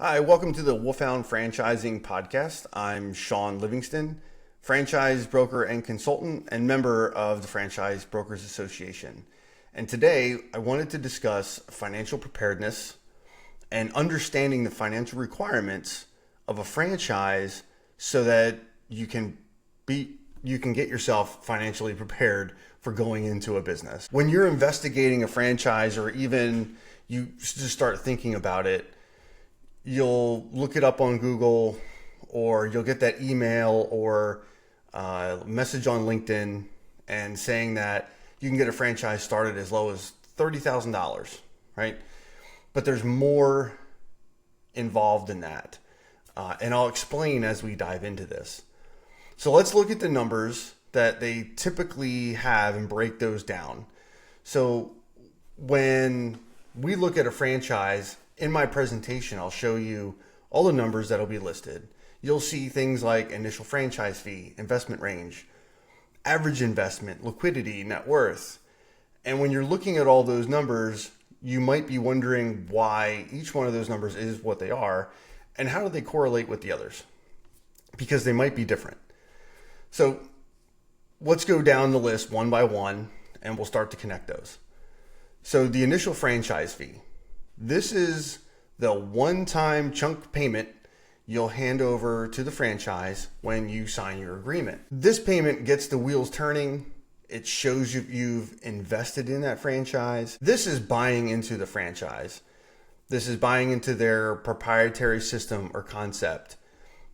Hi, welcome to the Wolfhound Franchising Podcast. I'm Sean Livingston, franchise broker and consultant and member of the Franchise Brokers Association. And today I wanted to discuss financial preparedness and understanding the financial requirements of a franchise so that you can get yourself financially prepared for going into a business. When you're investigating a franchise or even you just start thinking about it, you'll look it up on Google, or you'll get that email or message on LinkedIn and saying that you can get a franchise started as low as $30,000, right? But there's more involved in that. And I'll explain as we dive into this. So let's look at the numbers that they typically have and break those down. So when we look at a franchise, in my presentation, I'll show you all the numbers that'll be listed. You'll see things like initial franchise fee, investment range, average investment, liquidity, net worth. And when you're looking at all those numbers, you might be wondering why each one of those numbers is what they are and how do they correlate with the others? Because they might be different. So let's go down the list one by one and we'll start to connect those. So the initial franchise fee. This is the one-time chunk payment you'll hand over to the franchise when you sign your agreement. This payment gets the wheels turning. It shows you've invested in that franchise. This is buying into the franchise. This is buying into their proprietary system or concept,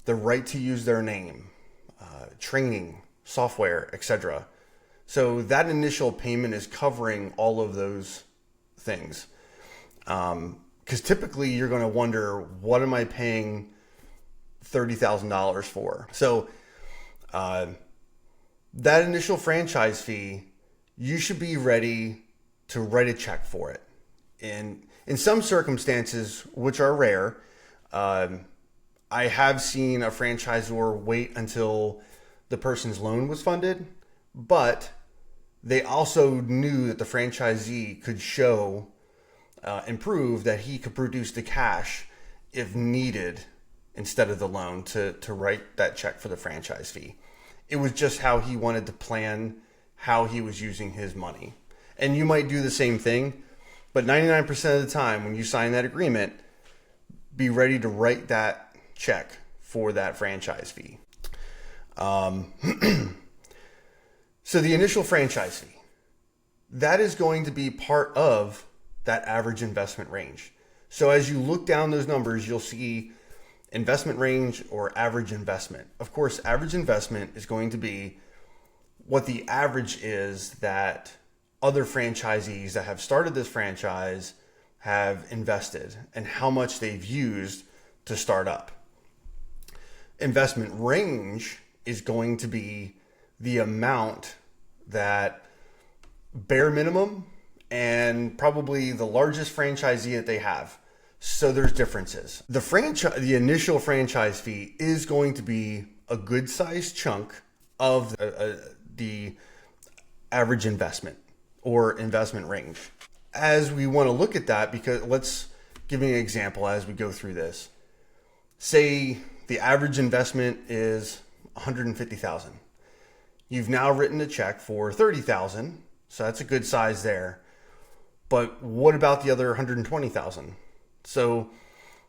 the right to use their name, training, software, etc. So that initial payment is covering all of those things. Because typically you're going to wonder, what am I paying $30,000 for? So that initial franchise fee, you should be ready to write a check for it. And in some circumstances, which are rare, I have seen a franchisor wait until the person's loan was funded, but they also knew that the franchisee could show and prove that he could produce the cash if needed instead of the loan to write that check for the franchise fee. It was just how he wanted to plan how he was using his money. And you might do the same thing, but 99% of the time when you sign that agreement, be ready to write that check for that franchise fee. So the initial franchise fee, that is going to be part of that average investment range. So as you look down those numbers, you'll see investment range or average investment. Of course, average investment is going to be what the average is that other franchisees that have started this franchise have invested and how much they've used to start up. Investment range is going to be the amount that bare minimum and probably the largest franchisee that they have. So there's differences. The initial franchise fee is going to be a good sized chunk of the average investment or investment range. As we want to look at that, because let's give you an example as we go through this. Say the average investment is $150,000. You've now written a check for $30,000, so that's a good size there. But what about the other $120,000? So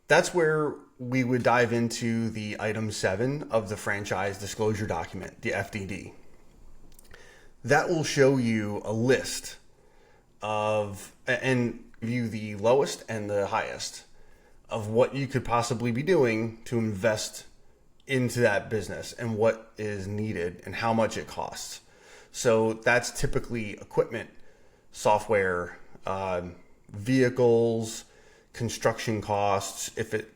that's where we would dive into the item 7 of the franchise disclosure document, the FDD. That will show you a list of, and view the lowest and the highest of what you could possibly be doing to invest into that business and what is needed and how much it costs. So that's typically equipment, software, vehicles, construction costs, if it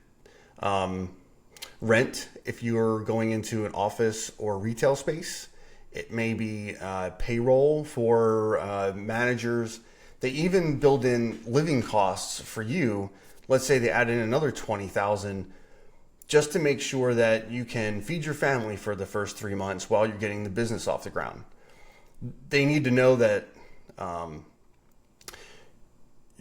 rent, if you're going into an office or retail space, it may be payroll for managers. They even build in living costs for you. Let's say they add in another $20,000 just to make sure that you can feed your family for the first 3 months while you're getting the business off the ground. They need to know that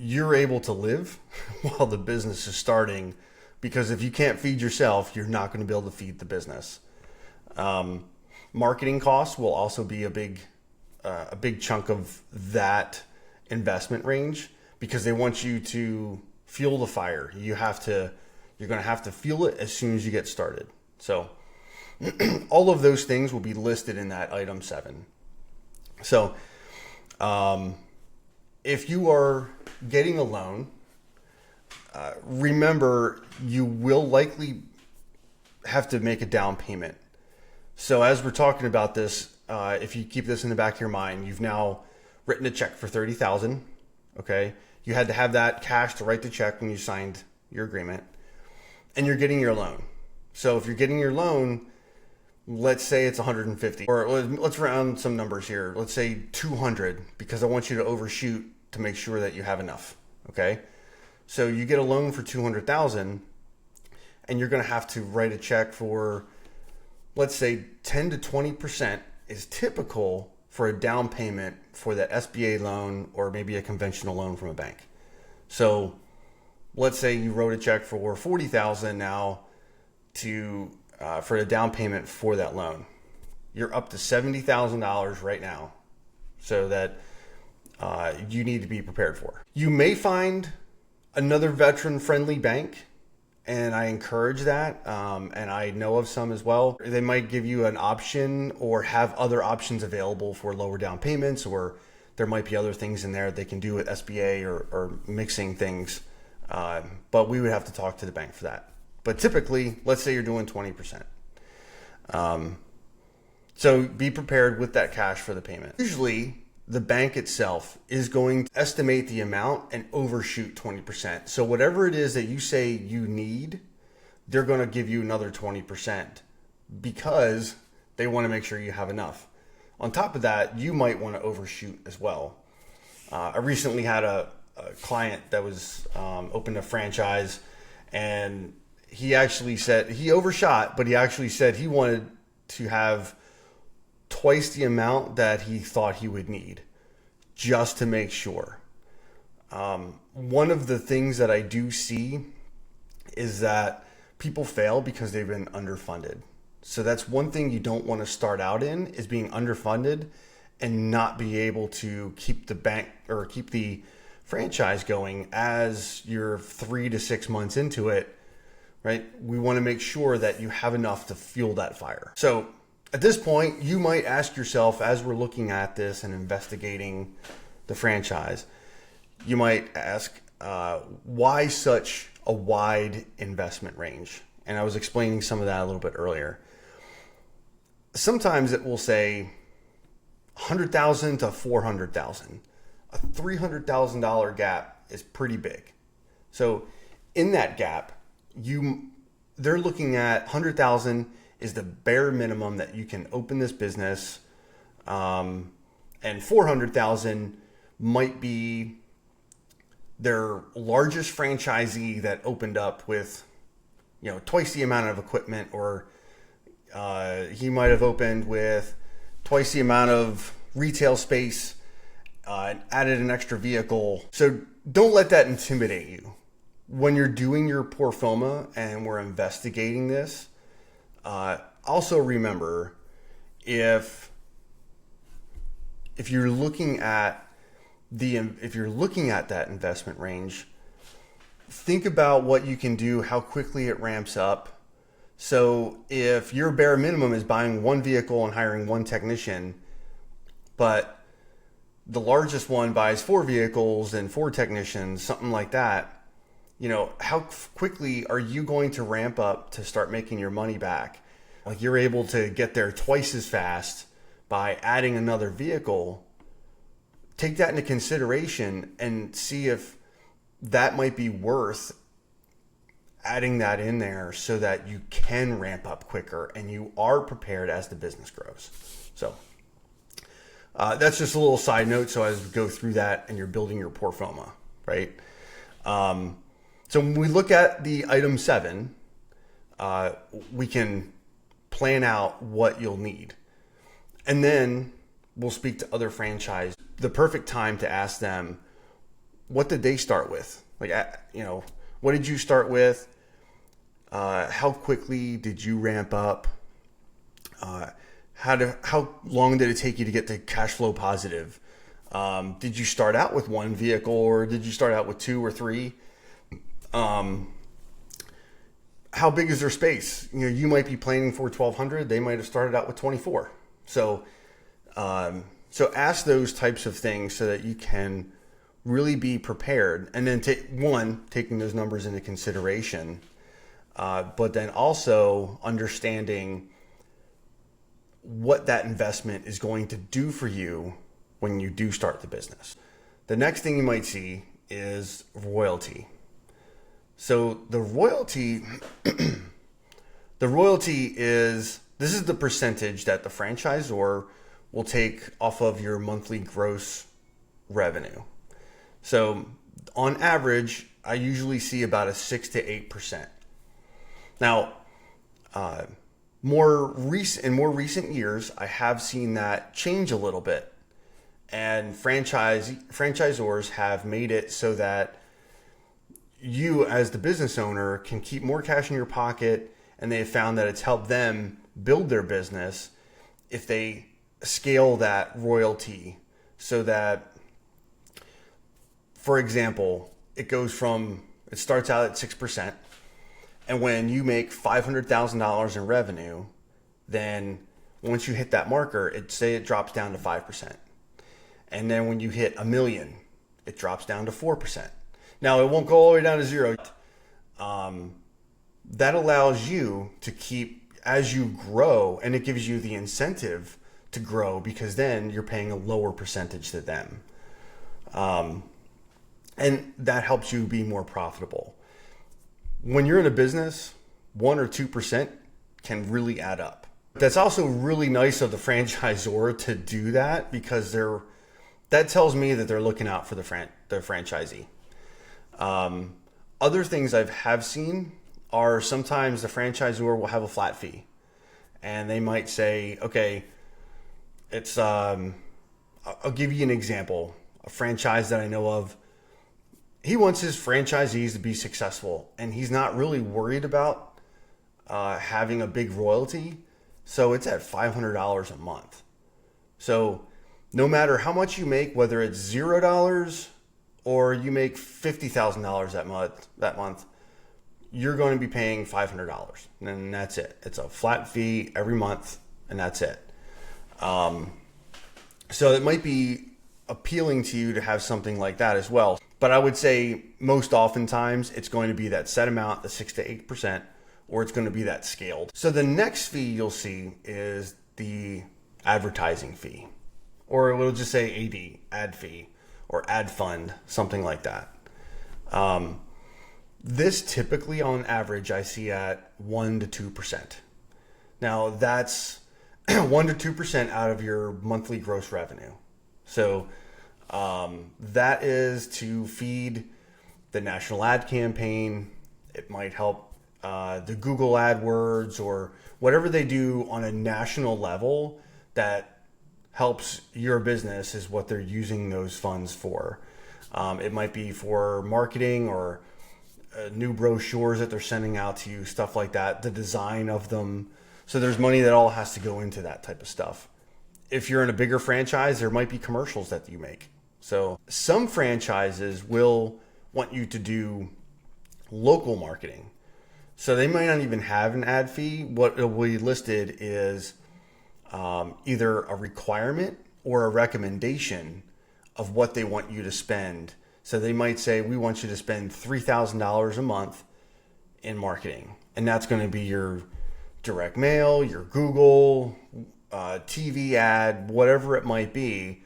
you're able to live while the business is starting because if you can't feed yourself, you're not going to be able to feed the business. Marketing costs will also be a big chunk of that investment range, because they want you to fuel the fire. You're going to have to fuel it as soon as you get started. So all of those things will be listed in that item 7. So if you are getting a loan, remember you will likely have to make a down payment. So as we're talking about this, if you keep this in the back of your mind, you've now written a check for $30,000. Okay. You had to have that cash to write the check when you signed your agreement, and you're getting your loan. So if you're getting your loan, let's say it's 150, or let's round some numbers here. Let's say 200, because I want you to overshoot to make sure that you have enough. Okay. So you get a loan for 200,000, and you're going to have to write a check for, let's say 10 to 20% is typical for a down payment for that SBA loan, or maybe a conventional loan from a bank. So let's say you wrote a check for 40,000 now for a down payment for that loan. You're up to $70,000 right now, so that you need to be prepared for. You may find another veteran-friendly bank, and I encourage that, and I know of some as well. They might give you an option or have other options available for lower down payments, or there might be other things in there they can do with SBA or mixing things. But we would have to talk to the bank for that. But typically, let's say you're doing 20%. So be prepared with that cash for the payment. Usually, the bank itself is going to estimate the amount and overshoot 20%. So whatever it is that you say you need, they're going to give you another 20%, because they want to make sure you have enough. On top of that, you might want to overshoot as well. I recently had a client that was opened a franchise, and he actually said he overshot, but he actually said he wanted to have twice the amount that he thought he would need, just to make sure. One of the things that I do see is that people fail because they've been underfunded. So that's one thing you don't want to start out in, is being underfunded and not be able to keep the bank or keep the franchise going as you're 3 to 6 months into it, right? We want to make sure that you have enough to fuel that fire. So at this point, you might ask yourself, as we're looking at this and investigating the franchise, you might ask, why such a wide investment range? And I was explaining some of that a little bit earlier. Sometimes it will say 100,000 to 400,000. A $300,000 gap is pretty big. So in that gap, they're looking at 100,000 is the bare minimum that you can open this business, and 400,000 might be their largest franchisee that opened up with, twice the amount of equipment, or he might have opened with twice the amount of retail space, and added an extra vehicle. So don't let that intimidate you. When you're doing your pro forma and we're investigating this, also remember, if you're looking at that investment range, think about what you can do, how quickly it ramps up. So if your bare minimum is buying one vehicle and hiring one technician, but the largest one buys 4 vehicles and 4 technicians, something like that, how quickly are you going to ramp up to start making your money back? Like, you're able to get there twice as fast by adding another vehicle. Take that into consideration and see if that might be worth adding that in there, so that you can ramp up quicker and you are prepared as the business grows. So that's just a little side note. So as we go through that and you're building your pro forma, right? So when we look at the item 7, we can plan out what you'll need. And then we'll speak to other franchise. The perfect time to ask them, what did they start with? Like, what did you start with? How quickly did you ramp up? Uh, how long did it take you to get to cash flow positive? Did you start out with one vehicle or did you start out with two or three? Um, how big is their space? You might be planning for 1,200. They might have started out with 24. So, so ask those types of things so that you can really be prepared. And then taking those numbers into consideration, but then also understanding what that investment is going to do for you when you do start the business. The next thing you might see is royalty. So the royalty, this is the percentage that the franchisor will take off of your monthly gross revenue. So on average, I usually see about a 6 to 8%. Now, in more recent years, I have seen that change a little bit. And franchisors have made it so that you as the business owner can keep more cash in your pocket, and they have found that it's helped them build their business if they scale that royalty so that, for example, it starts out at 6%, and when you make $500,000 in revenue, then once you hit that marker, it drops down to 5%. And then when you hit $1 million, it drops down to 4%. Now, it won't go all the way down to zero. That allows you to keep, as you grow, and it gives you the incentive to grow because then you're paying a lower percentage to them. And that helps you be more profitable. When you're in a business, 1 or 2% can really add up. That's also really nice of the franchisor to do that because that tells me that they're looking out for the franchisee. Other things have seen are sometimes the franchisor will have a flat fee, and they might say, okay, I'll give you an example. A franchise that I know of, he wants his franchisees to be successful, and he's not really worried about having a big royalty. So it's at $500 a month. So no matter how much you make, whether it's $0 or you make $50,000 that month, you're going to be paying $500, and that's it. It's a flat fee every month, and that's it. So it might be appealing to you to have something like that as well. But I would say most oftentimes it's going to be that set amount, the 6 to 8%, or it's going to be that scaled. So the next fee you'll see is the advertising fee, or it will just say ad fee, or ad fund, something like that. This typically on average I see at 1 to 2%. Now that's 1 to 2% out of your monthly gross revenue. So that is to feed the national ad campaign. It might help the Google AdWords or whatever they do on a national level that helps your business is what they're using those funds for. It might be for marketing or new brochures that they're sending out to you, stuff like that, the design of them. So there's money that all has to go into that type of stuff. If you're in a bigger franchise, there might be commercials that you make. So some franchises will want you to do local marketing. So they might not even have an ad fee. What will be listed is either a requirement or a recommendation of what they want you to spend. So they might say, we want you to spend $3,000 a month in marketing. And that's going to be your direct mail, your Google, TV ad, whatever it might be.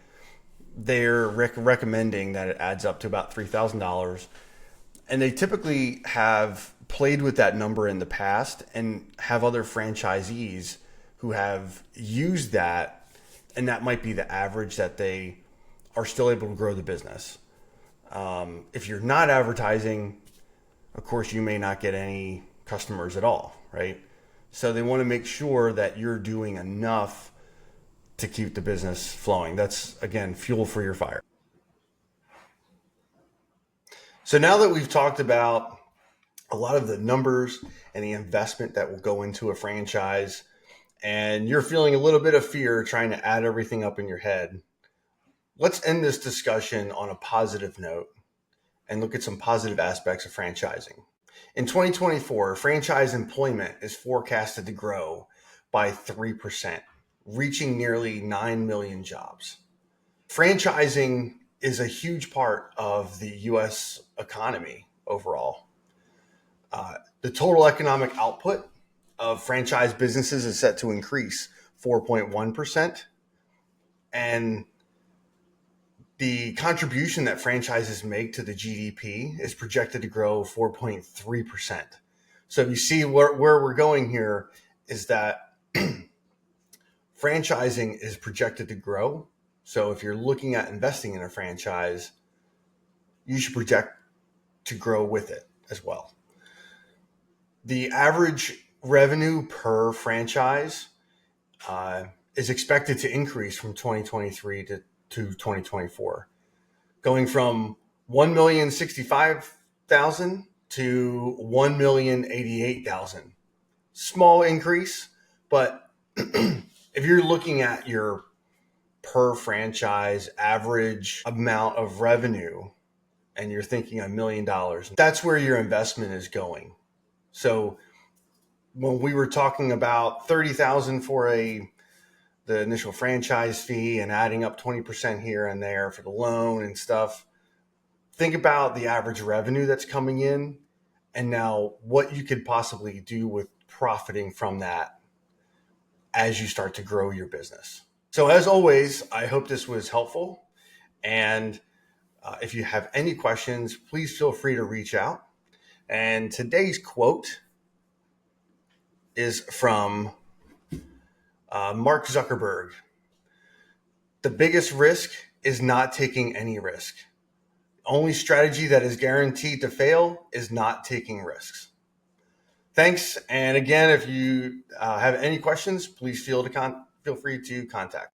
They're recommending that it adds up to about $3,000. And they typically have played with that number in the past and have other franchisees who have used that, and that might be the average that they are still able to grow the business. If you're not advertising, of course, you may not get any customers at all, right? So they want to make sure that you're doing enough to keep the business flowing. That's, again, fuel for your fire. So now that we've talked about a lot of the numbers and the investment that will go into a franchise, and you're feeling a little bit of fear trying to add everything up in your head. Let's end this discussion on a positive note and look at some positive aspects of franchising. In 2024, franchise employment is forecasted to grow by 3%, reaching nearly 9 million jobs. Franchising is a huge part of the US economy overall. The total economic output of franchise businesses is set to increase 4.1%, and the contribution that franchises make to the GDP is projected to grow 4.3%. So you see where we're going here is that franchising is projected to grow. So if you're looking at investing in a franchise, you should project to grow with it as well. The average revenue per franchise is expected to increase from 2023 to 2024, going from 1,065,000 to 1,088,000. Small increase, but if you're looking at your per franchise average amount of revenue and you're thinking $1 million, that's where your investment is going. So when we were talking about 30,000 for the initial franchise fee and adding up 20% here and there for the loan and stuff, think about the average revenue that's coming in and now what you could possibly do with profiting from that as you start to grow your business. So as always, I hope this was helpful. And if you have any questions, please feel free to reach out. And today's quote is from Mark Zuckerberg. The biggest risk is not taking any risk. The only strategy that is guaranteed to fail is not taking risks. Thanks. And again, if you have any questions, please feel free to contact.